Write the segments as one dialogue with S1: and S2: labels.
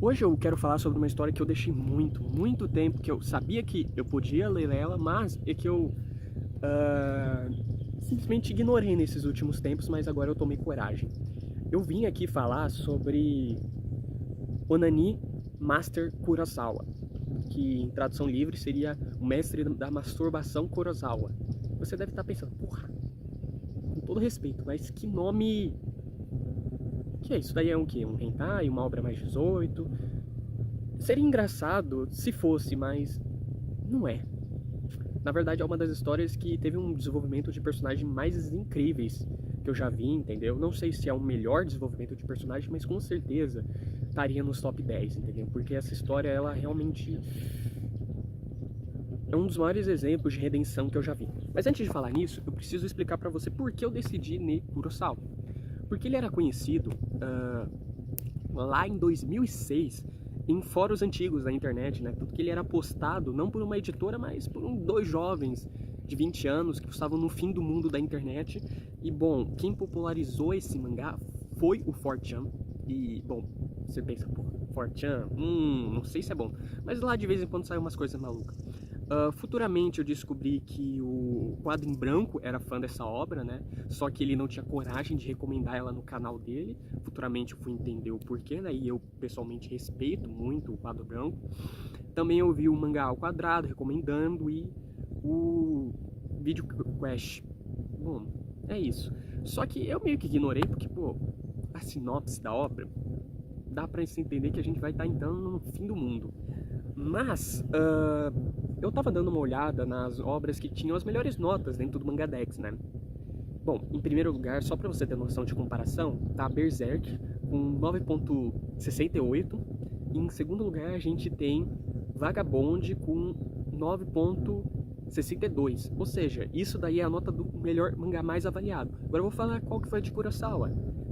S1: Hoje eu quero falar sobre uma história que eu deixei muito tempo, que eu sabia que eu podia ler ela, mas é que eu ah, simplesmente ignorei nesses últimos tempos, mas agora eu tomei coragem. Eu vim aqui falar sobre Onani Master Kurosawa, que em tradução livre seria o mestre da masturbação Kurosawa. Você deve estar pensando, porra, com todo respeito, mas que nome... Que é isso? Daí é um quê? Um hentai? Uma obra mais 18? Seria engraçado se fosse, mas não é. Na verdade, é uma das histórias que teve um desenvolvimento de personagem mais incríveis que eu já vi, entendeu? Não sei se é o melhor desenvolvimento de personagem, mas com certeza estaria nos top 10, entendeu? Porque essa história, ela realmente é um dos maiores exemplos de redenção que eu já vi. Mas antes de falar nisso, eu preciso explicar pra você por que eu decidi ler Kurosawa. Porque ele era conhecido lá em 2006 em fóruns antigos da internet, né? Tanto que ele era postado não por uma editora, mas por dois jovens de 20 anos que estavam no fim do mundo da internet. E bom, quem popularizou esse mangá foi o 4chan. E bom, você pensa, pô, 4chan, não sei se é bom, mas lá de vez em quando saem umas coisas malucas. Futuramente eu descobri que o Quadro em Branco era fã dessa obra, né? Só que ele não tinha coragem de recomendar ela no canal dele. Futuramente eu fui entender o porquê, né? E eu pessoalmente respeito muito o Quadro Branco. Também eu vi o Mangá ao Quadrado recomendando e o Video Quest. Bom, é isso. Só que eu meio que ignorei porque, pô, a sinopse da obra dá pra se entender que a gente vai estar entrando no fim do mundo. Mas, eu tava dando uma olhada nas obras que tinham as melhores notas dentro do Mangadex, né? Bom, em primeiro lugar, só pra você ter noção de comparação, tá Berserk com 9.68. E em segundo lugar, a gente tem Vagabond com 9.62. Ou seja, isso daí é a nota do melhor mangá mais avaliado. Agora eu vou falar qual que foi a de Kurosawa.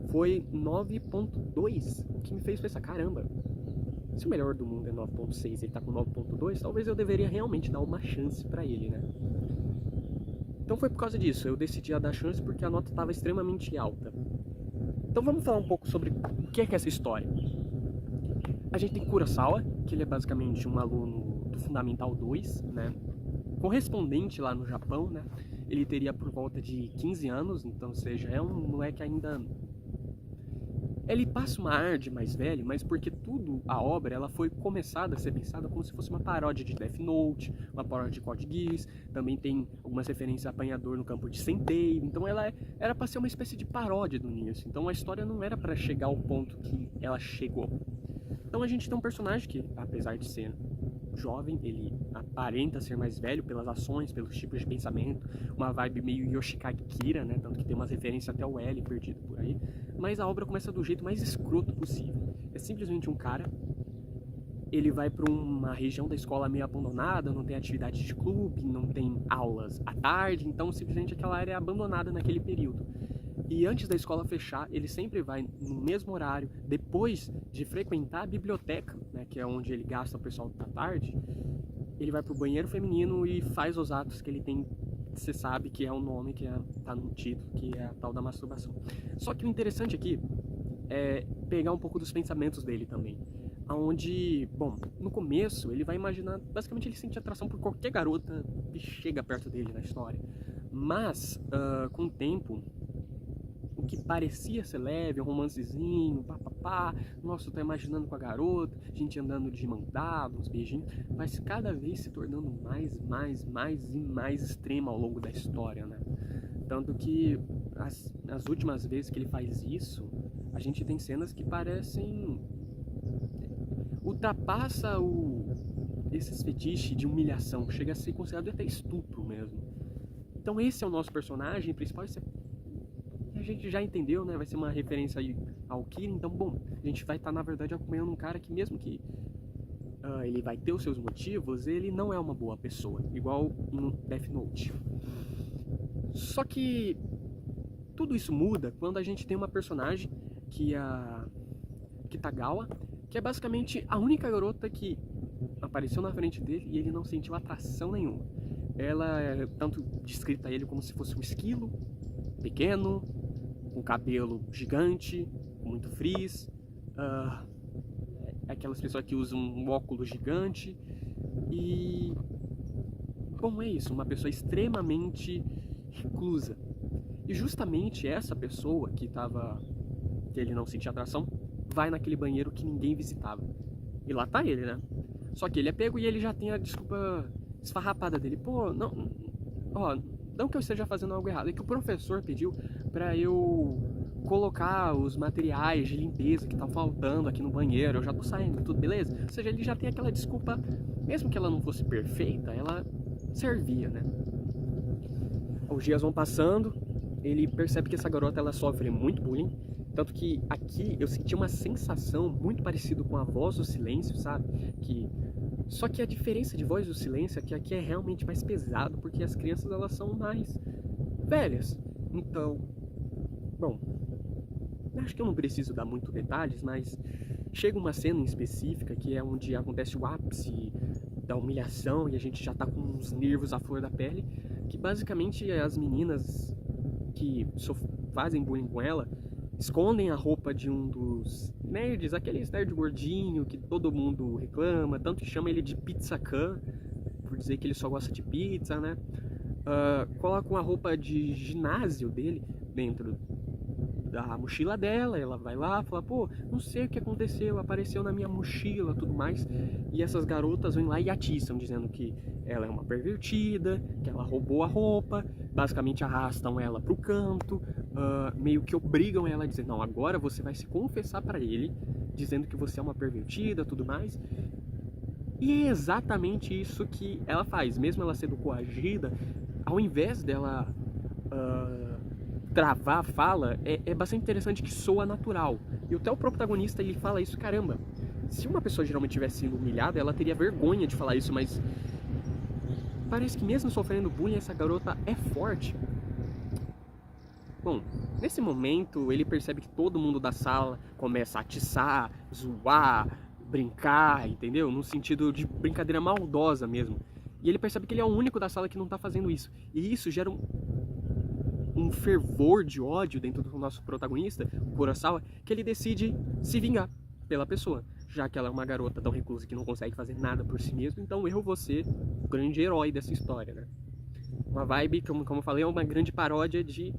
S1: Foi 9.2, o que me fez pensar, caramba, se o melhor do mundo é 9.6 e ele tá com 9.2, talvez eu deveria realmente dar uma chance pra ele, né? Então foi por causa disso, eu decidi dar chance porque a nota estava extremamente alta. Então vamos falar um pouco sobre o que é essa história. A gente tem Kurosawa, que ele é basicamente um aluno do Fundamental 2, né? Correspondente lá no Japão, né? Ele teria por volta de 15 anos, então, ou seja, é um moleque ainda... Ele passa uma ar de mais velho, mas porque a obra ela foi começada a ser pensada como se fosse uma paródia de Death Note, uma paródia de Code Geass, também tem algumas referências a Apanhador no campo de centeio, então ela era para ser uma espécie de paródia do início, então a história não era para chegar ao ponto que ela chegou. Então a gente tem um personagem que, apesar de ser jovem, ele aparenta ser mais velho pelas ações, pelos tipos de pensamento, uma vibe meio Yoshikage Kira, né? Tanto que tem umas referências até o L perdido por aí. Mas a obra começa do jeito mais escroto possível. É simplesmente um cara, ele vai para uma região da escola meio abandonada, não tem atividade de clube, não tem aulas à tarde, então simplesmente aquela área é abandonada naquele período. E antes da escola fechar, ele sempre vai no mesmo horário, depois de frequentar a biblioteca, né, que é onde ele gasta o pessoal da tarde, ele vai pro banheiro feminino e faz os atos que ele tem, você sabe que é o nome que tá no título, que é a tal da masturbação. Só que o interessante aqui é pegar um pouco dos pensamentos dele também. Onde, bom, no começo ele vai imaginar, basicamente ele sente atração por qualquer garota que chega perto dele na história. Mas, com o tempo, o que parecia ser leve, um romancezinho, papapá, nossa, eu tô imaginando com a garota, a gente andando de mão dada, uns beijinhos, mas cada vez se tornando mais extrema ao longo da história, né? Tanto que as últimas vezes que ele faz isso, a gente tem cenas que parecem... ultrapassa esses fetiches de humilhação, chega a ser considerado até estupro mesmo. Então esse é o nosso personagem principal, a gente já entendeu, né? Vai ser uma referência aí ao Kira, então, bom, a gente vai estar, na verdade, acompanhando um cara que mesmo que ele vai ter os seus motivos, ele não é uma boa pessoa, igual em Death Note. Só que tudo isso muda quando a gente tem uma personagem que é a Kitagawa, que é basicamente a única garota que apareceu na frente dele e ele não sentiu atração nenhuma. Ela é tanto descrita a ele como se fosse um esquilo, pequeno, com cabelo gigante, com muito frizz. aquelas pessoas que usam um óculos gigante. E... bom, é isso, uma pessoa extremamente reclusa. E justamente essa pessoa que ele não sentia atração, vai naquele banheiro que ninguém visitava. E lá tá ele, né? Só que ele é pego e ele já tem a desculpa esfarrapada dele. Pô, não, ó, não que eu esteja fazendo algo errado, é que o professor pediu pra eu colocar os materiais de limpeza que tá faltando aqui no banheiro, eu já tô saindo, tudo beleza? Ou seja, ele já tem aquela desculpa, mesmo que ela não fosse perfeita, ela servia, né? Os dias vão passando, ele percebe que essa garota ela sofre muito bullying, tanto que aqui eu senti uma sensação muito parecida com a Voz do Silêncio, sabe? Só que a diferença de Voz do Silêncio é que aqui é realmente mais pesado, porque as crianças elas são mais velhas. Então, bom, acho que eu não preciso dar muito detalhes, mas chega uma cena em específica que é onde acontece o ápice da humilhação e a gente já tá com os nervos à flor da pele, que basicamente as meninas que fazem bullying com ela escondem a roupa de um dos nerds, aqueles nerd gordinho que todo mundo reclama, tanto que chama ele de Pizza Khan, por dizer que ele só gosta de pizza, né? Colocam a roupa de ginásio dele dentro da mochila dela, ela vai lá, fala, pô, não sei o que aconteceu, apareceu na minha mochila, tudo mais, e essas garotas vêm lá e atiçam, dizendo que ela é uma pervertida, que ela roubou a roupa, basicamente arrastam ela pro canto, meio que obrigam ela a dizer, não, agora você vai se confessar pra ele, dizendo que você é uma pervertida, tudo mais, e é exatamente isso que ela faz, mesmo ela sendo coagida, ao invés dela travar a fala, é bastante interessante que soa natural. E até o protagonista ele fala isso, caramba, se uma pessoa geralmente tivesse sido humilhada, ela teria vergonha de falar isso, mas parece que mesmo sofrendo bullying, essa garota é forte. Bom, nesse momento ele percebe que todo mundo da sala começa a atiçar, zoar, brincar, entendeu? No sentido de brincadeira maldosa mesmo. E ele percebe que ele é o único da sala que não tá fazendo isso. E isso gera um fervor de ódio dentro do nosso protagonista, o Kurosawa, que ele decide se vingar pela pessoa. Já que ela é uma garota tão reclusa que não consegue fazer nada por si mesma, então eu vou ser o grande herói dessa história, né? Uma vibe, como eu falei, é uma grande paródia de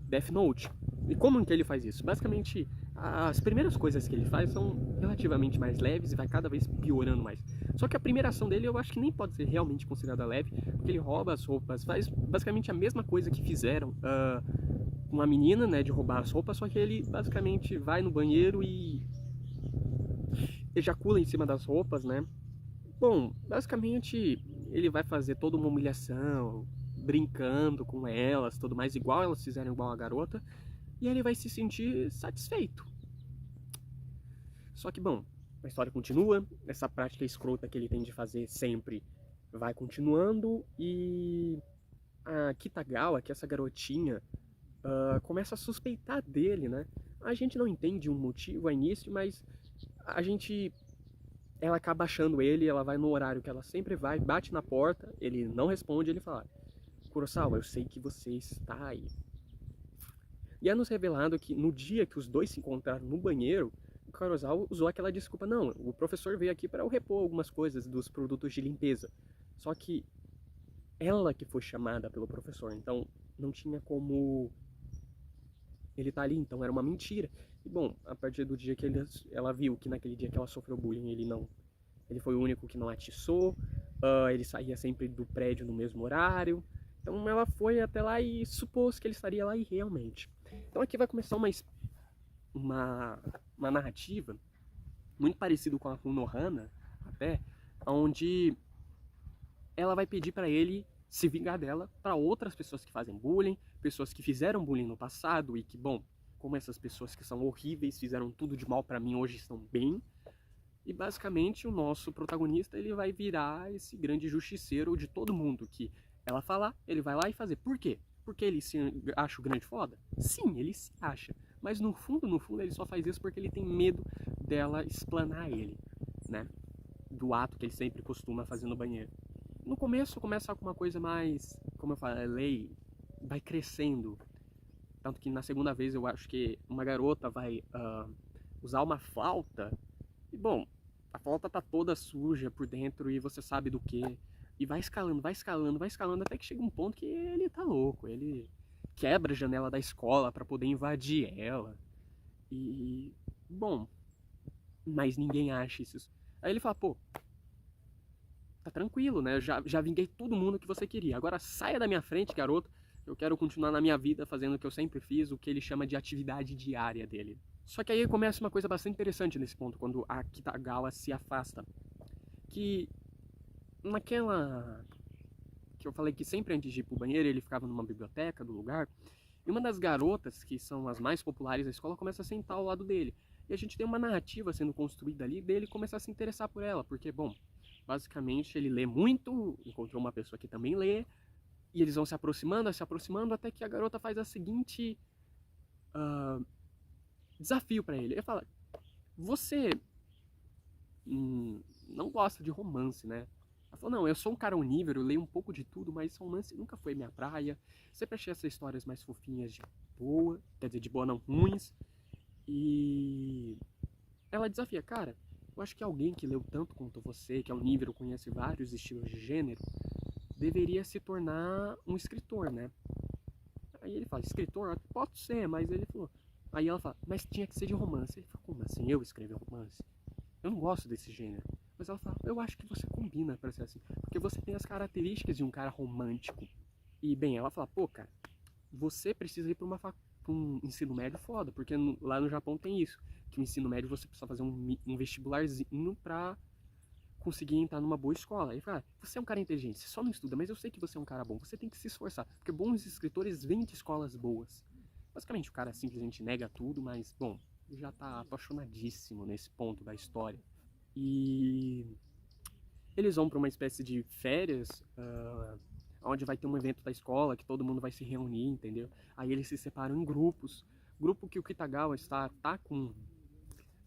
S1: Death Note. E como que ele faz isso? Basicamente, as primeiras coisas que ele faz são relativamente mais leves e vai cada vez piorando mais. Só que a primeira ação dele eu acho que nem pode ser realmente considerada leve, porque ele rouba as roupas, faz basicamente a mesma coisa que fizeram uma menina, né, de roubar as roupas, só que ele basicamente vai no banheiro e ejacula em cima das roupas, né? Bom, basicamente ele vai fazer toda uma humilhação, brincando com elas, tudo mais, igual elas fizeram igual a garota, e ele vai se sentir satisfeito. Só que, bom, a história continua, essa prática escrota que ele tem de fazer sempre vai continuando, e a Kitagawa, que é essa garotinha, começa a suspeitar dele, né? A gente não entende um motivo a início, mas ela acaba achando ele, ela vai no horário que ela sempre vai, bate na porta, ele não responde, ele fala, Kurosawa, eu sei que você está aí. E é nos revelado que no dia que os dois se encontraram no banheiro, o Kurosawa usou aquela desculpa, não, o professor veio aqui para eu repor algumas coisas dos produtos de limpeza. Só que ela que foi chamada pelo professor, então não tinha como ele tá ali, então era uma mentira. E bom, a partir do dia que ela viu que naquele dia que ela sofreu bullying, ele foi o único que não atiçou, ele saía sempre do prédio no mesmo horário, então ela foi até lá e supôs que ele estaria lá e realmente. Então aqui vai começar uma narrativa muito parecida com a Konohana, até, onde ela vai pedir para ele se vingar dela para outras pessoas que fazem bullying, pessoas que fizeram bullying no passado e que, bom, como essas pessoas que são horríveis, fizeram tudo de mal para mim, hoje estão bem. E basicamente o nosso protagonista ele vai virar esse grande justiceiro de todo mundo que ela falar, ele vai lá e fazer. Por quê? Porque ele se acha o grande foda? Sim, ele se acha. Mas no fundo, ele só faz isso porque ele tem medo dela explanar ele, né? Do ato que ele sempre costuma fazer no banheiro. No começo começa com uma coisa mais, como eu falei, vai crescendo. Tanto que na segunda vez eu acho que uma garota vai usar uma flauta. E bom, a flauta tá toda suja por dentro e você sabe do que. E vai escalando, vai escalando, vai escalando, até que chega um ponto que ele tá louco. Ele quebra a janela da escola para poder invadir ela. E, bom, mas ninguém acha isso. Aí ele fala, pô, tá tranquilo, né? Já vinguei todo mundo que você queria. Agora saia da minha frente, garoto. Eu quero continuar na minha vida fazendo o que eu sempre fiz, o que ele chama de atividade diária dele. Só que aí começa uma coisa bastante interessante nesse ponto, quando a Kitagawa se afasta. Que naquela... que eu falei que sempre antes de ir pro banheiro ele ficava numa biblioteca do lugar, e uma das garotas, que são as mais populares da escola, começa a sentar ao lado dele. E a gente tem uma narrativa sendo construída ali dele começar a se interessar por ela, porque, bom, basicamente ele lê muito, encontrou uma pessoa que também lê, e eles vão se aproximando, até que a garota faz a seguinte desafio para ele. Ele fala, você não gosta de romance, né? Ela falou, não, eu sou um cara onívoro, eu leio um pouco de tudo, mas romance nunca foi minha praia. Sempre achei essas histórias mais fofinhas de boa, quer dizer, de boa não, ruins. E ela desafia, cara, eu acho que alguém que leu tanto quanto você, que é onívoro, conhece vários estilos de gênero, deveria se tornar um escritor, né? Aí ele fala, escritor? Pode ser, mas ele falou... Aí ela fala, mas tinha que ser de romance. Ele fala, como assim eu escrever romance? Eu não gosto desse gênero. Mas ela fala, eu acho que você combina pra ser assim. Porque você tem as características de um cara romântico. E bem, ela fala, pô, cara, você precisa ir pra um ensino médio foda. Porque lá no Japão tem isso. Que o ensino médio você precisa fazer um vestibularzinho pra conseguir entrar numa boa escola. Aí fala, você é um cara inteligente, você só não estuda, mas eu sei que você é um cara bom, você tem que se esforçar, porque bons escritores vêm de escolas boas. Basicamente o cara simplesmente nega tudo, mas, bom, já tá apaixonadíssimo nesse ponto da história. E eles vão para uma espécie de férias, onde vai ter um evento da escola, que todo mundo vai se reunir, entendeu? Aí eles se separam em grupos. Grupo que o Kitagawa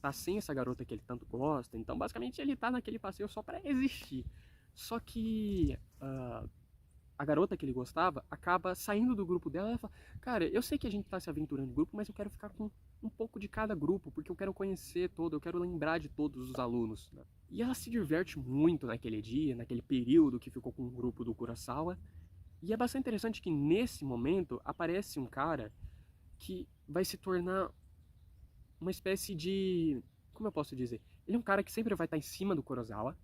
S1: tá sem essa garota que ele tanto gosta, então basicamente ele tá naquele passeio só pra existir. Só que a garota que ele gostava acaba saindo do grupo dela e ela fala, cara, eu sei que a gente tá se aventurando em grupo, mas eu quero ficar com um pouco de cada grupo, porque eu quero conhecer todo, eu quero lembrar de todos os alunos, né? E ela se diverte muito naquele dia, naquele período que ficou com o grupo do Kurosawa. E é bastante interessante que nesse momento aparece um cara que vai se tornar uma espécie de... como eu posso dizer? Ele é um cara que sempre vai estar em cima do Kurosawa,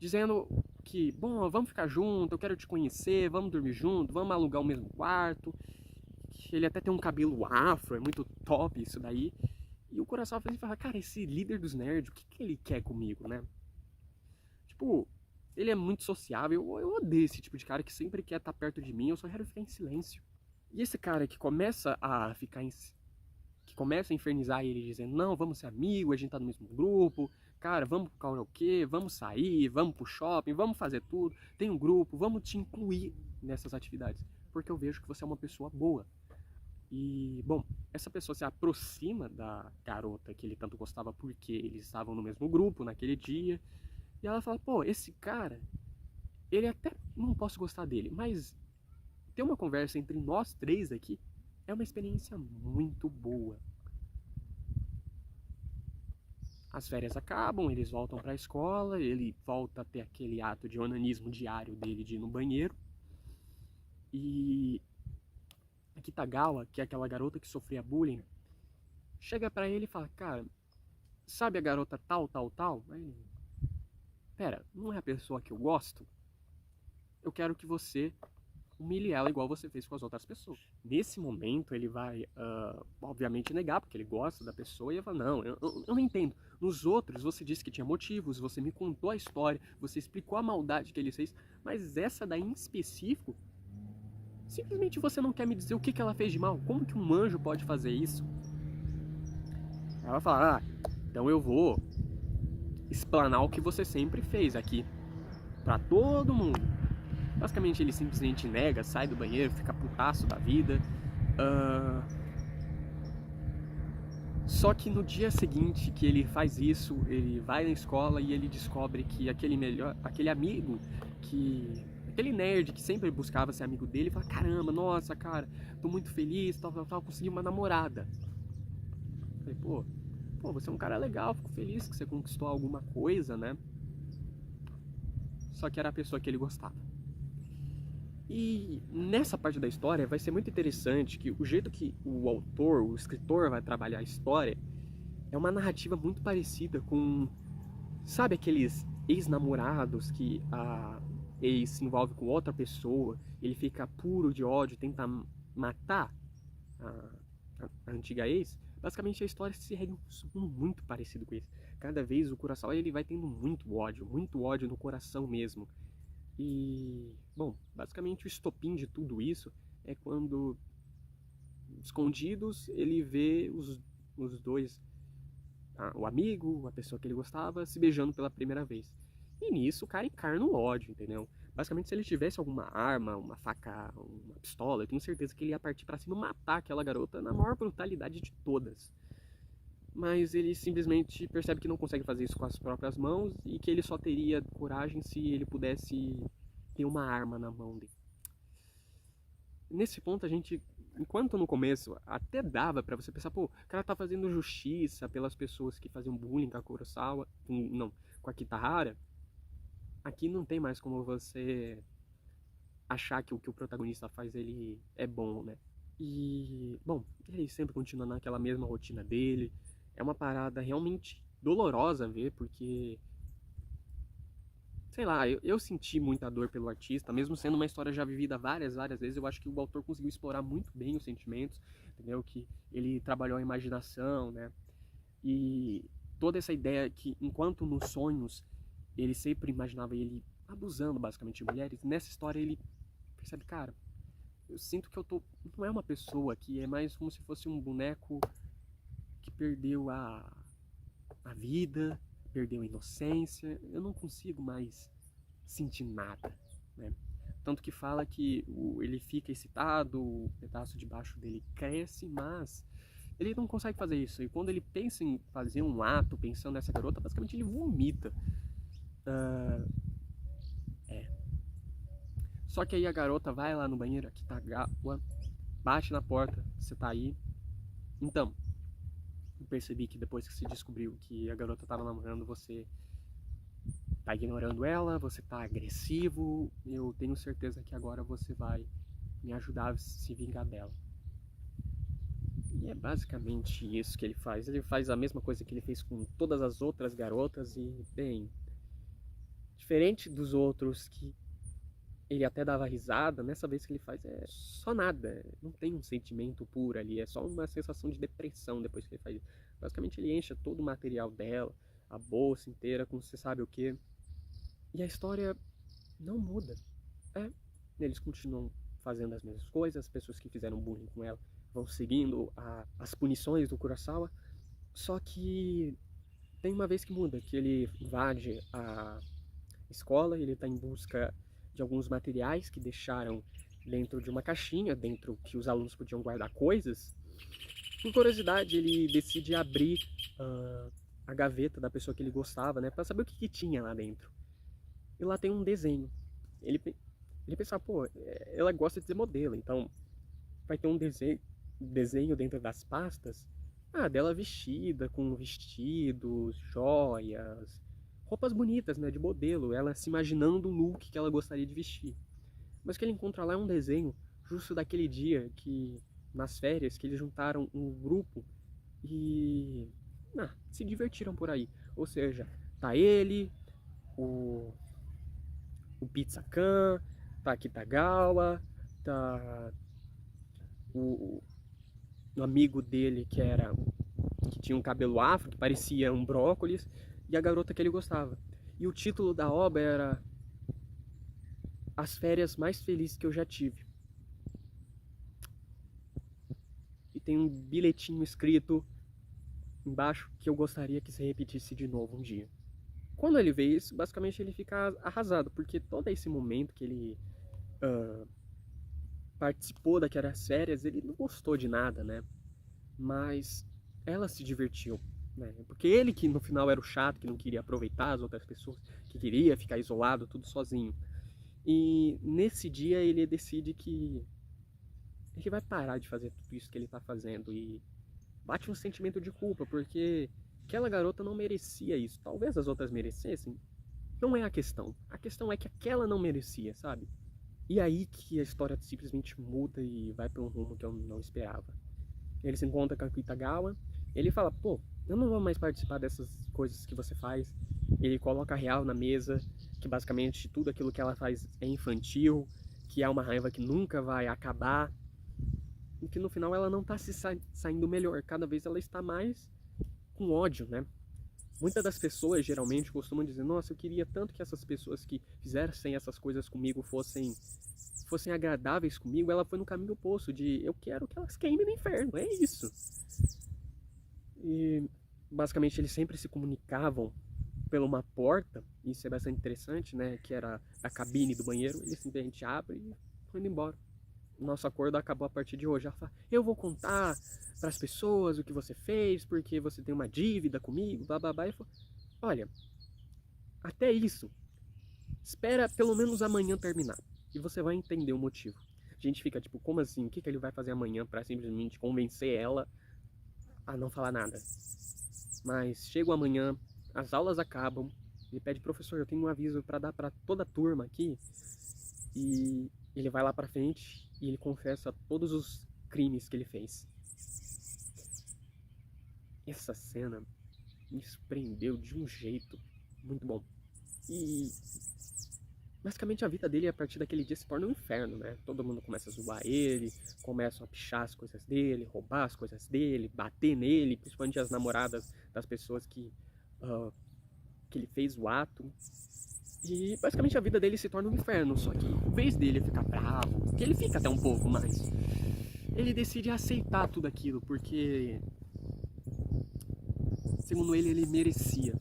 S1: dizendo que, bom, vamos ficar junto, eu quero te conhecer, vamos dormir junto, vamos alugar o mesmo quarto. Ele até tem um cabelo afro, é muito top isso daí. E o Kurosawa fala, cara, esse líder dos nerds, o que ele quer comigo, né? Tipo, ele é muito sociável, eu odeio esse tipo de cara que sempre quer estar perto de mim, eu só quero ficar em silêncio. E esse cara que começa a infernizar ele dizendo, não, vamos ser amigos, a gente tá no mesmo grupo, cara, vamos pro karaokê, vamos sair, vamos pro shopping, vamos fazer tudo, tem um grupo, vamos te incluir nessas atividades, porque eu vejo que você é uma pessoa boa. E, bom, essa pessoa se aproxima da garota que ele tanto gostava porque eles estavam no mesmo grupo naquele dia, e ela fala, pô, esse cara, ele até não posso gostar dele, mas ter uma conversa entre nós três aqui é uma experiência muito boa. As férias acabam, eles voltam para a escola, ele volta a ter aquele ato de onanismo diário dele de ir no banheiro. E a Kitagawa, que é aquela garota que sofria bullying, chega para ele e fala, cara, sabe a garota tal? Aí, pera, não é a pessoa que eu gosto? Eu quero que você humilhe ela igual você fez com as outras pessoas. Nesse momento ele vai, obviamente, negar, porque ele gosta da pessoa, e ele fala, não, eu não entendo. Nos outros você disse que tinha motivos, você me contou a história, você explicou a maldade que ele fez, mas essa daí em específico, simplesmente você não quer me dizer o que ela fez de mal. Como que um anjo pode fazer isso? Ela fala, então eu vou explanar o que você sempre fez aqui, pra todo mundo. Basicamente ele simplesmente nega, sai do banheiro, fica putaço da vida. Só que no dia seguinte que ele faz isso, ele vai na escola e ele descobre que aquele amigo, aquele nerd que sempre buscava ser amigo dele, fala, caramba, nossa, cara, tô muito feliz, tal, consegui uma namorada. Falei, pô, pô, você é um cara legal, fico feliz que você conquistou alguma coisa, né? Só que era a pessoa que ele gostava. E nessa parte da história vai ser muito interessante que o jeito que o autor, o escritor vai trabalhar a história é uma narrativa muito parecida com, sabe, aqueles ex-namorados que a ex se envolve com outra pessoa, ele fica puro de ódio, tenta matar a, a antiga ex. Basicamente a história se segue um rumo muito parecido com isso. Cada vez o Kurosawa ele vai tendo muito ódio no coração mesmo. E, bom, basicamente o estopim de tudo isso é quando, escondidos, ele vê os dois, o amigo, a pessoa que ele gostava, se beijando pela primeira vez. E nisso o cara encarna o ódio, entendeu? Basicamente, se ele tivesse alguma arma, uma faca, uma pistola, eu tenho certeza que ele ia partir pra cima e matar aquela garota na maior brutalidade de todas. Mas ele simplesmente percebe que não consegue fazer isso com as próprias mãos e que ele só teria coragem se ele pudesse ter uma arma na mão dele. Nesse ponto a gente, enquanto no começo até dava pra você pensar, pô, o cara tá fazendo justiça pelas pessoas que faziam bullying com a Kurosawa, não, com a Kitahara, aqui não tem mais como você achar que o protagonista faz ele é bom, né? E, bom, ele sempre continua naquela mesma rotina dele. É uma parada realmente dolorosa ver, porque, sei lá, eu senti muita dor pelo artista, mesmo sendo uma história já vivida várias vezes. Eu acho que o autor conseguiu explorar muito bem os sentimentos, entendeu? Que ele trabalhou a imaginação, né? E toda essa ideia que, enquanto nos sonhos ele sempre imaginava ele abusando basicamente de mulheres, nessa história ele percebe, cara, eu sinto que eu tô. Não é uma pessoa aqui, é mais como se fosse um boneco que perdeu a vida, perdeu a inocência. Eu não consigo mais sentir nada, né? Tanto que fala que ele fica excitado, o pedaço de baixo dele cresce, mas ele não consegue fazer isso. E quando ele pensa em fazer um ato pensando nessa garota, basicamente ele vomita. Só que aí a garota vai lá no banheiro, aqui tá água, bate na porta, você tá aí. Então, eu percebi que depois que se descobriu que a garota tava namorando, você tá ignorando ela, você tá agressivo. Eu tenho certeza que agora você vai me ajudar a se vingar dela. E é basicamente isso que ele faz. Ele faz a mesma coisa que ele fez com todas as outras garotas e, bem, diferente dos outros que ele até dava risada, nessa vez que ele faz é só nada, não tem um sentimento puro ali, é só uma sensação de depressão depois que ele faz isso. Basicamente ele enche todo o material dela, a bolsa inteira com você sabe o que, e a história não muda. Eles continuam fazendo as mesmas coisas, as pessoas que fizeram bullying com ela vão seguindo as punições do Kurosawa, só que tem uma vez que muda, que ele invade a escola, ele está em busca de alguns materiais que deixaram dentro de uma caixinha, dentro que os alunos podiam guardar coisas. Por curiosidade, ele decide abrir a gaveta da pessoa que ele gostava, né, para saber o que tinha lá dentro. E lá tem um desenho. Ele pensa, pô, ela gosta de ser modelo, então vai ter um desenho dentro das pastas, dela vestida com vestidos, joias, roupas bonitas, né, de modelo, ela se imaginando o look que ela gostaria de vestir. Mas o que ele encontra lá é um desenho justo daquele dia que, nas férias, que eles juntaram um grupo e se divertiram por aí. Ou seja, tá ele, o Pizza-Kan, tá a Kitagawa, tá o amigo dele que tinha um cabelo afro, que parecia um brócolis, e a garota que ele gostava. E o título da obra era As Férias Mais Felizes que Eu Já Tive. E tem um bilhetinho escrito embaixo que eu gostaria que se repetisse de novo um dia. Quando ele vê isso, basicamente ele fica arrasado, porque todo esse momento que ele participou daquelas férias, ele não gostou de nada, né? Mas ela se divertiu, né? Porque ele que no final era o chato, que não queria aproveitar as outras pessoas, que queria ficar isolado, tudo sozinho. E nesse dia ele decide que ele vai parar de fazer tudo isso que ele tá fazendo e bate um sentimento de culpa, porque aquela garota não merecia isso. Talvez as outras merecessem. Não é a questão. A questão é que aquela não merecia, sabe? E aí que a história simplesmente muda e vai para um rumo que eu não esperava. Ele se encontra com a Kitagawa, ele fala, pô, eu não vou mais participar dessas coisas que você faz. Ele coloca a real na mesa, que basicamente tudo aquilo que ela faz é infantil, que é uma raiva que nunca vai acabar, e que no final ela não tá se saindo melhor, cada vez ela está mais com ódio, né? Muitas das pessoas geralmente costumam dizer, nossa, eu queria tanto que essas pessoas que fizessem essas coisas comigo fossem agradáveis comigo. Ela foi no caminho oposto, de eu quero que elas queimem no inferno, é isso. E basicamente eles sempre se comunicavam pela uma porta, isso é bastante interessante, né, que era a cabine do banheiro. Ele simplesmente abre e foi indo embora. Nosso acordo acabou a partir de hoje. Ela fala, eu vou contar para as pessoas o que você fez, porque você tem uma dívida comigo, blá blá blá. E falou, olha, até isso, espera pelo menos amanhã terminar e você vai entender o motivo. A gente fica tipo, como assim? O que ele vai fazer amanhã para simplesmente convencer ela a não falar nada? Mas chega o amanhã, as aulas acabam, ele pede, professor, eu tenho um aviso para dar para toda a turma aqui. E ele vai lá pra frente e ele confessa todos os crimes que ele fez. Essa cena me surpreendeu de um jeito muito bom. E basicamente a vida dele a partir daquele dia se torna um inferno, né? Todo mundo começa a zoar ele, começam a pichar as coisas dele, roubar as coisas dele, bater nele, principalmente as namoradas das pessoas que ele fez o ato. E basicamente a vida dele se torna um inferno, só que em vez dele ficar bravo, que ele fica até um pouco, mas ele decide aceitar tudo aquilo, porque segundo ele merecia.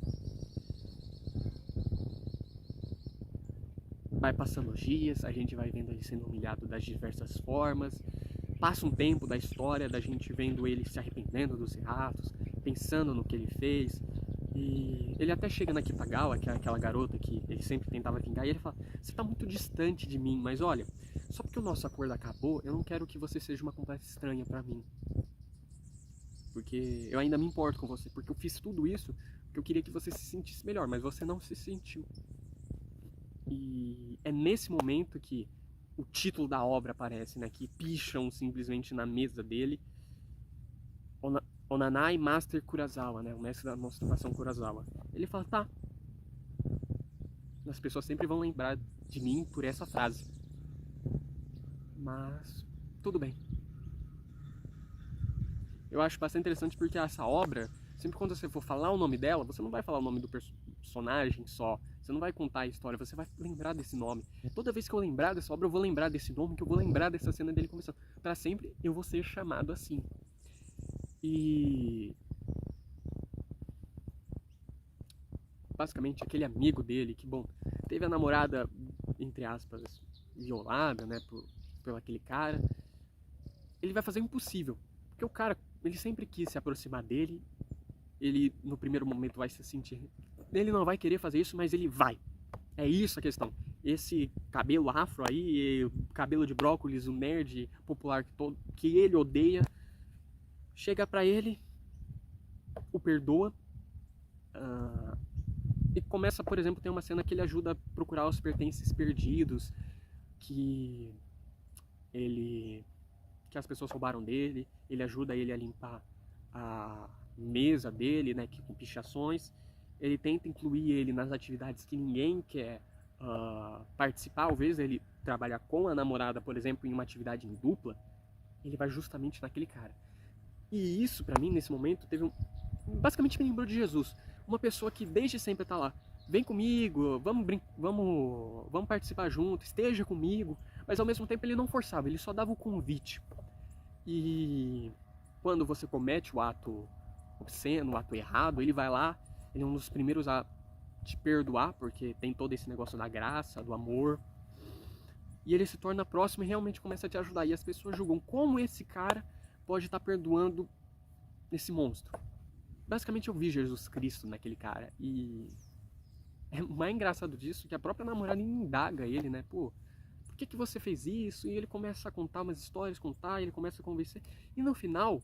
S1: Vai passando os dias, a gente vai vendo ele sendo humilhado das diversas formas, passa um tempo da história da gente vendo ele se arrependendo dos atos, pensando no que ele fez. E ele até chega na Kitagawa, que é aquela garota que ele sempre tentava vingar, e ele fala, você tá muito distante de mim, mas olha, só porque o nosso acordo acabou, eu não quero que você seja uma completa estranha pra mim. Porque eu ainda me importo com você, porque eu fiz tudo isso porque eu queria que você se sentisse melhor, mas você não se sentiu. E é nesse momento que o título da obra aparece, né, que picham simplesmente na mesa dele, Onanai Master Kurosawa, né? O mestre da masturbação Kurosawa. Ele fala, tá. As pessoas sempre vão lembrar de mim por essa frase. Mas tudo bem. Eu acho bastante interessante porque essa obra, sempre quando você for falar o nome dela, você não vai falar o nome do personagem só. Você não vai contar a história, você vai lembrar desse nome. Toda vez que eu lembrar dessa obra, eu vou lembrar desse nome, que eu vou lembrar dessa cena dele começando. Pra sempre eu vou ser chamado assim. E basicamente aquele amigo dele que, bom, teve a namorada, entre aspas, violada, né, por aquele cara, ele vai fazer o impossível, porque o cara, ele sempre quis se aproximar dele, ele no primeiro momento vai se sentir, ele não vai querer fazer isso, mas ele vai, é isso a questão. Esse cabelo afro aí, cabelo de brócolis, o nerd popular que ele odeia, chega pra ele, o perdoa, e começa, por exemplo, tem uma cena que ele ajuda a procurar os pertences perdidos que as pessoas roubaram dele, ele ajuda ele a limpar a mesa dele, né, com pichações, ele tenta incluir ele nas atividades que ninguém quer participar, ao invés dele trabalhar com a namorada, por exemplo, em uma atividade em dupla, ele vai justamente naquele cara. E isso, pra mim, nesse momento, basicamente me lembrou de Jesus. Uma pessoa que desde sempre tá lá. Vem comigo, vamos participar junto, esteja comigo. Mas ao mesmo tempo ele não forçava, ele só dava o convite. E quando você comete o ato obsceno, o ato errado, ele vai lá, ele é um dos primeiros a te perdoar, porque tem todo esse negócio da graça, do amor. E ele se torna próximo e realmente começa a te ajudar. E as pessoas julgam como esse cara pode estar perdoando esse monstro. Basicamente eu vi Jesus Cristo naquele cara. E é mais engraçado disso que a própria namorada indaga ele, né? Pô, por que você fez isso? E ele começa a contar umas histórias, e ele começa a convencer. E no final,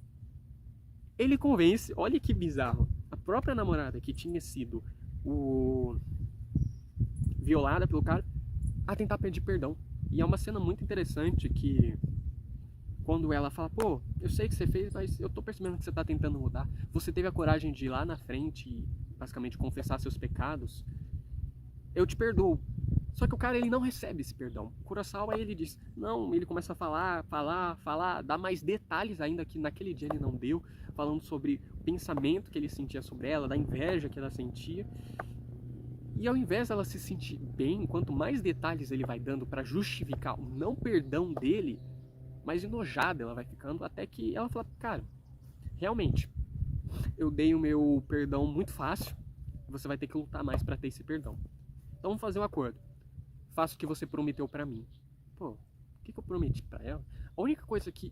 S1: ele convence, olha que bizarro, própria namorada que tinha sido violada pelo cara a tentar pedir perdão. E é uma cena muito interessante que quando ela fala, pô, eu sei que você fez, mas eu tô percebendo que você tá tentando mudar. Você teve a coragem de ir lá na frente e basicamente confessar seus pecados. Eu te perdoo. Só que o cara, ele não recebe esse perdão. O Kurosawa, ele diz, não, ele começa a falar, dá mais detalhes ainda que naquele dia ele não deu, falando sobre o pensamento que ele sentia sobre ela, da inveja que ela sentia. E ao invés dela se sentir bem, quanto mais detalhes ele vai dando para justificar o não perdão dele, mais enojada ela vai ficando, até que ela fala, cara, realmente, eu dei o meu perdão muito fácil, você vai ter que lutar mais para ter esse perdão. Então vamos fazer um acordo. Faça o que você prometeu pra mim. Pô, o que eu prometi pra ela? A única coisa que,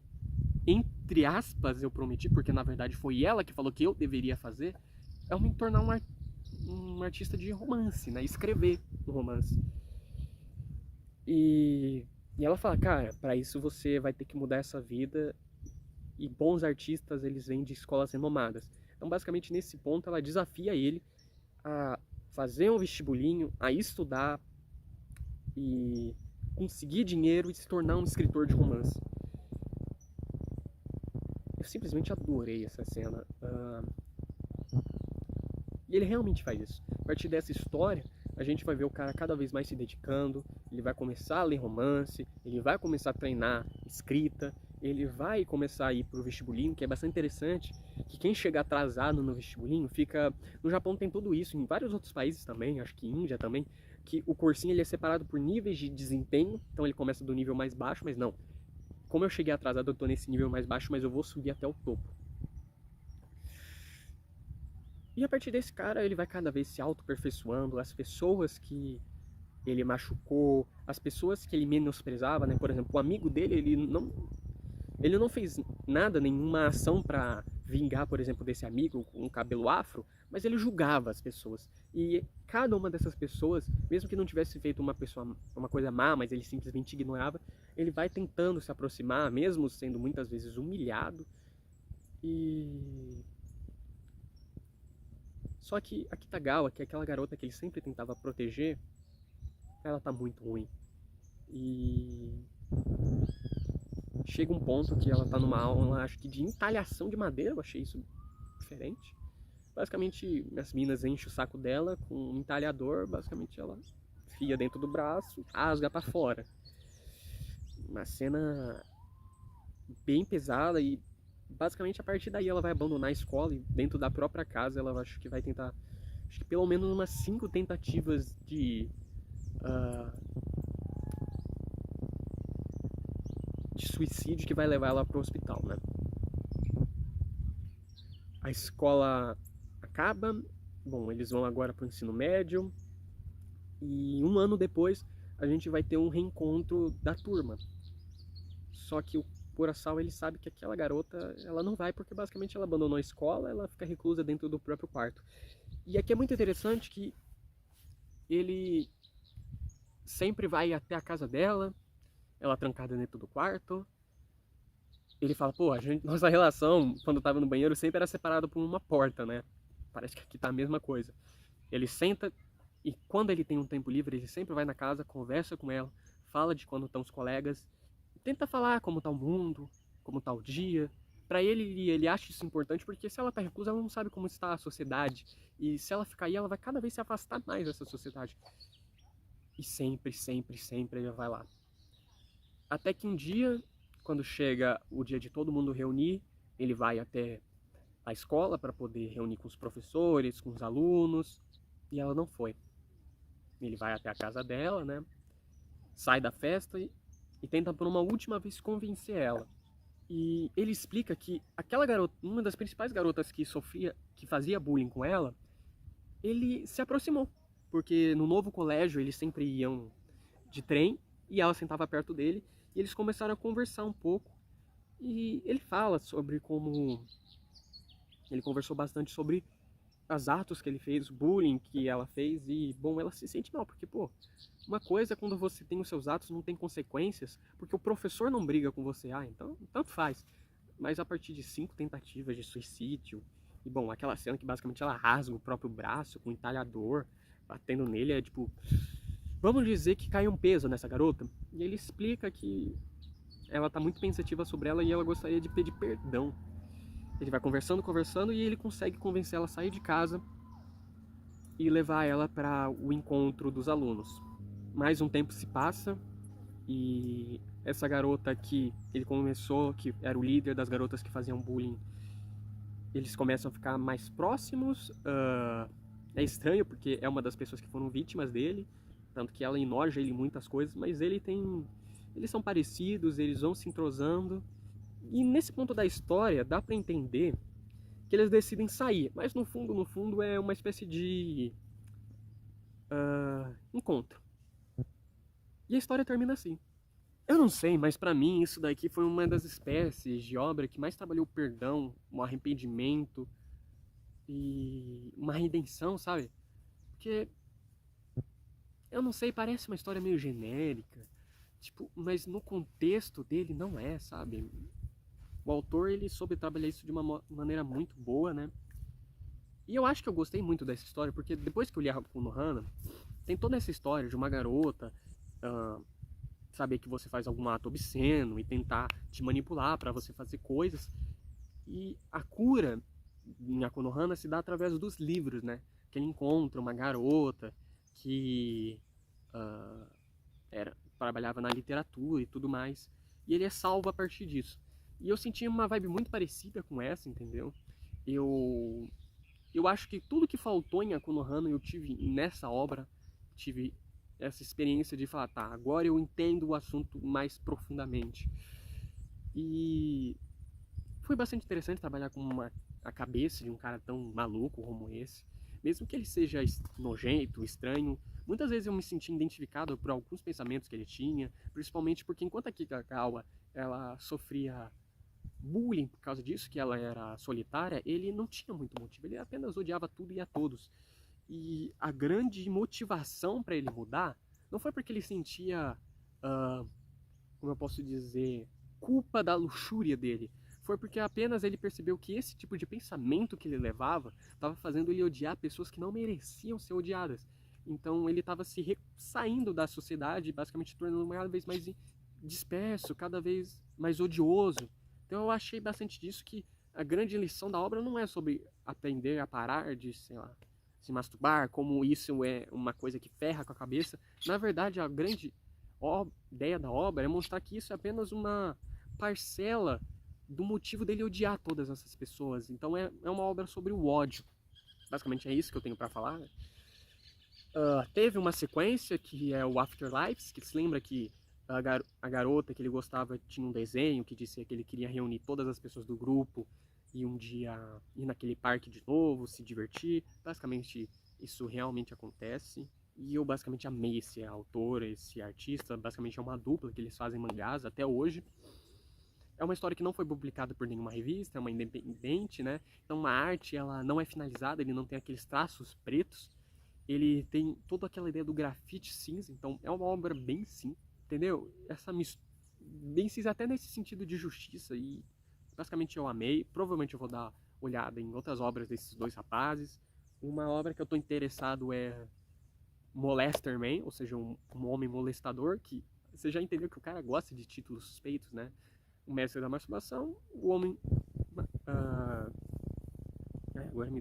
S1: entre aspas, eu prometi, porque na verdade foi ela que falou que eu deveria fazer, é me tornar um artista de romance, né? Escrever um romance. E ela fala, cara, pra isso você vai ter que mudar essa vida, e bons artistas, eles vêm de escolas renomadas. Então, basicamente, nesse ponto, ela desafia ele a fazer um vestibulinho, a estudar, e conseguir dinheiro e se tornar um escritor de romance. Eu simplesmente adorei essa cena. E ele realmente faz isso. A partir dessa história, a gente vai ver o cara cada vez mais se dedicando, ele vai começar a ler romance, ele vai começar a treinar escrita, ele vai começar a ir pro vestibulinho, que é bastante interessante, que quem chega atrasado no vestibulinho fica... No Japão tem tudo isso, em vários outros países também, acho que Índia também, que o cursinho ele é separado por níveis de desempenho, então ele começa do nível mais baixo, mas não. Como eu cheguei atrasado, eu tô nesse nível mais baixo, mas eu vou subir até o topo. E a partir desse cara, ele vai cada vez se auto-aperfeiçoando, as pessoas que ele machucou, as pessoas que ele menosprezava, né? Por exemplo, o amigo dele, ele não fez nada, nenhuma ação para vingar, por exemplo, desse amigo com um cabelo afro, mas ele julgava as pessoas. E cada uma dessas pessoas, mesmo que não tivesse feito uma coisa má, mas ele simplesmente ignorava, ele vai tentando se aproximar, mesmo sendo muitas vezes humilhado. Só que a Kitagawa, que é aquela garota que ele sempre tentava proteger, ela tá muito ruim. E chega um ponto que ela tá numa aula, acho que de entalhação de madeira, eu achei isso diferente. Basicamente, as minas enchem o saco dela com um entalhador, basicamente ela enfia dentro do braço, rasga pra fora. Uma cena bem pesada e basicamente a partir daí ela vai abandonar a escola e dentro da própria casa ela acho que vai tentar, acho que pelo menos umas 5 tentativas de suicídio que vai levar ela pro hospital, né? A escola acaba, bom, eles vão agora pro ensino médio e um ano depois a gente vai ter um reencontro da turma. Só que o Kurosawa, ele sabe que aquela garota, ela não vai porque basicamente ela abandonou a escola, ela fica reclusa dentro do próprio quarto. E aqui é muito interessante que ele sempre vai até a casa dela, ela trancada dentro do quarto. Ele fala, pô, nossa relação, quando tava no banheiro, sempre era separada por uma porta, né? Parece que aqui tá a mesma coisa. Ele senta e quando ele tem um tempo livre, ele sempre vai na casa, conversa com ela, fala de quando estão os colegas, tenta falar como tá o mundo, como tá o dia. Pra ele acha isso importante porque se ela tá reclusa, ela não sabe como está a sociedade. E se ela ficar aí, ela vai cada vez se afastar mais dessa sociedade. E sempre, sempre, sempre ele vai lá. Até que um dia, quando chega o dia de todo mundo reunir, ele vai até a escola para poder reunir com os professores, com os alunos, e ela não foi. Ele vai até a casa dela, né? Sai da festa e tenta por uma última vez convencer ela. E ele explica que aquela garota, uma das principais garotas que fazia bullying com ela, ele se aproximou, porque no novo colégio eles sempre iam de trem e ela sentava perto dele e eles começaram a conversar um pouco. E ele fala sobre como ele conversou bastante sobre os atos que ele fez, o bullying que ela fez e, bom, ela se sente mal, porque, pô, uma coisa é quando você tem os seus atos, não tem consequências, porque o professor não briga com você, então, tanto faz. Mas a partir de 5 tentativas de suicídio E bom, aquela cena que basicamente ela rasga o próprio braço com um entalhador, batendo nele, é tipo, vamos dizer que cai um peso nessa garota. E ele explica que ela tá muito pensativa sobre ela e ela gostaria de pedir perdão. Ele vai conversando, conversando e ele consegue convencer ela a sair de casa e levar ela para o encontro dos alunos. Mais um tempo se passa e essa garota que ele começou, que era o líder das garotas que faziam bullying, eles começam a ficar mais próximos. É estranho porque é uma das pessoas que foram vítimas dele, tanto que ela enoja ele em muitas coisas, mas eles são parecidos, eles vão se entrosando. E nesse ponto da história dá pra entender que eles decidem sair, mas no fundo é uma espécie de encontro. E a história termina assim. Eu não sei, mas pra mim isso daqui foi uma das espécies de obra que mais trabalhou o perdão, um arrependimento e uma redenção, sabe? Porque, eu não sei, parece uma história meio genérica, tipo, mas no contexto dele não é, sabe? O autor, ele soube trabalhar isso de uma maneira muito boa, né? E eu acho que eu gostei muito dessa história, porque depois que eu li a Haku no Hana, tem toda essa história de uma garota saber que você faz algum ato obsceno e tentar te manipular para você fazer coisas. E a cura em Haku no Hana se dá através dos livros, né? Que ele encontra uma garota que trabalhava na literatura e tudo mais. E ele é salvo a partir disso. E eu senti uma vibe muito parecida com essa, entendeu? Eu acho que tudo que faltou em Haku no Hana eu tive nessa obra. Tive essa experiência de falar, tá, agora eu entendo o assunto mais profundamente. E foi bastante interessante trabalhar com a cabeça de um cara tão maluco como esse. Mesmo que ele seja nojento, estranho, muitas vezes eu me senti identificado por alguns pensamentos que ele tinha, principalmente porque enquanto a Kikagawa ela sofria bullying por causa disso, que ela era solitária, ele não tinha muito motivo, ele apenas odiava tudo e a todos. E a grande motivação para ele mudar não foi porque ele sentia, como eu posso dizer, culpa da luxúria dele. Foi porque apenas ele percebeu que esse tipo de pensamento que ele levava estava fazendo ele odiar pessoas que não mereciam ser odiadas. Então ele estava saindo da sociedade, basicamente tornando cada vez mais disperso, cada vez mais odioso. Então eu achei bastante disso, que a grande lição da obra não é sobre aprender a parar de, sei lá, se masturbar, como isso é uma coisa que ferra com a cabeça. Na verdade, a grande ideia da obra é mostrar que isso é apenas uma parcela do motivo dele odiar todas essas pessoas. Então é uma obra sobre o ódio. Basicamente é isso que eu tenho para falar. Teve uma sequência que é o Afterlives, que se lembra que a garota que ele gostava tinha um desenho que dizia que ele queria reunir todas as pessoas do grupo e um dia ir naquele parque de novo, se divertir. Basicamente isso realmente acontece. E eu basicamente amei esse autor, esse artista. Basicamente é uma dupla que eles fazem mangás até hoje. É uma história que não foi publicada por nenhuma revista, é uma independente, né? Então a arte ela não é finalizada, ele não tem aqueles traços pretos. Ele tem toda aquela ideia do grafite cinza, então é uma obra bem sim, entendeu? Essa bem cinza até nesse sentido de justiça, e basicamente eu amei. Provavelmente eu vou dar olhada em outras obras desses dois rapazes. Uma obra que eu tô interessado é Molester Man, ou seja, um homem molestador, que você já entendeu que o cara gosta de títulos suspeitos, né? O mestre da masturbação, o homem... agora me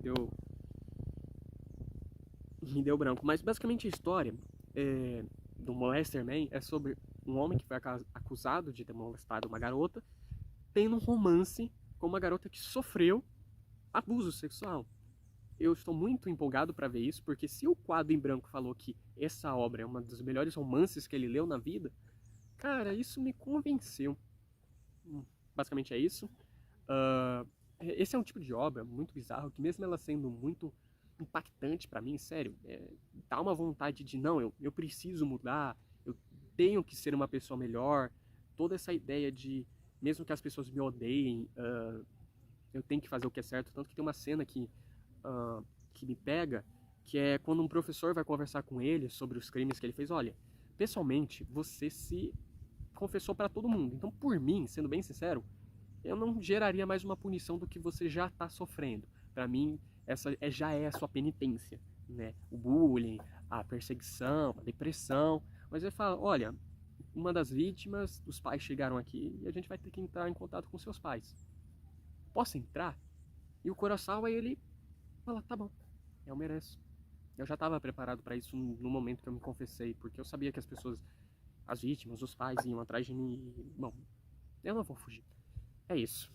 S1: deu branco, mas basicamente a história do Molester Man é sobre um homem que foi acusado de ter molestado uma garota, tendo um romance com uma garota que sofreu abuso sexual. Eu estou muito empolgado para ver isso, porque se o quadro em branco falou que essa obra é uma dos melhores romances que ele leu na vida, cara, isso me convenceu. Basicamente é isso. Esse é um tipo de obra muito bizarro, que mesmo ela sendo muito impactante para mim, sério, dá uma vontade de, não, eu preciso mudar, eu tenho que ser uma pessoa melhor. Toda essa ideia de, mesmo que as pessoas me odeiem, eu tenho que fazer o que é certo. Tanto que tem uma cena que me pega, que é quando um professor vai conversar com ele sobre os crimes que ele fez. Olha, pessoalmente, você se confessou para todo mundo, então por mim, sendo bem sincero, eu não geraria mais uma punição do que você já está sofrendo. Pra mim, essa já é a sua penitência, né? O bullying, a perseguição, a depressão. Mas ele fala, olha, uma das vítimas, os pais chegaram aqui e a gente vai ter que entrar em contato com seus pais. Posso entrar? E o Kurosawa, ele fala, tá bom, eu mereço. Eu já estava preparado para isso no momento que eu me confessei, porque eu sabia que as pessoas, as vítimas, os pais iam atrás de mim e, bom, eu não vou fugir. É isso.